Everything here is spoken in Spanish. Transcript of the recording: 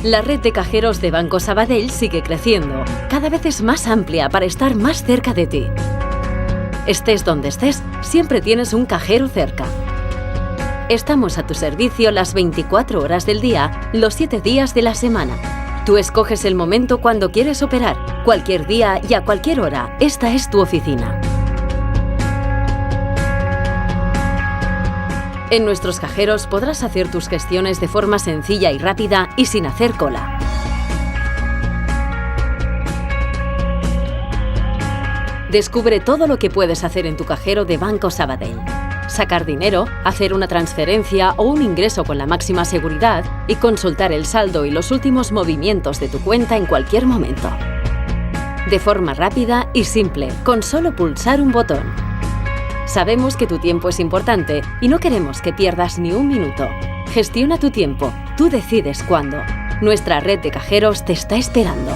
La red de cajeros de Banco Sabadell sigue creciendo, cada vez es más amplia para estar más cerca de ti. Estés donde estés, siempre tienes un cajero cerca. Estamos a tu servicio las 24 horas del día, los 7 días de la semana. Tú escoges el momento cuando quieres operar, cualquier día y a cualquier hora. Esta es tu oficina. En nuestros cajeros podrás hacer tus gestiones de forma sencilla y rápida y sin hacer cola. Descubre todo lo que puedes hacer en tu cajero de Banco Sabadell. Sacar dinero, hacer una transferencia o un ingreso con la máxima seguridad y consultar el saldo y los últimos movimientos de tu cuenta en cualquier momento. De forma rápida y simple, con solo pulsar un botón. Sabemos que tu tiempo es importante y no queremos que pierdas ni un minuto. Gestiona tu tiempo, tú decides cuándo. Nuestra red de cajeros te está esperando.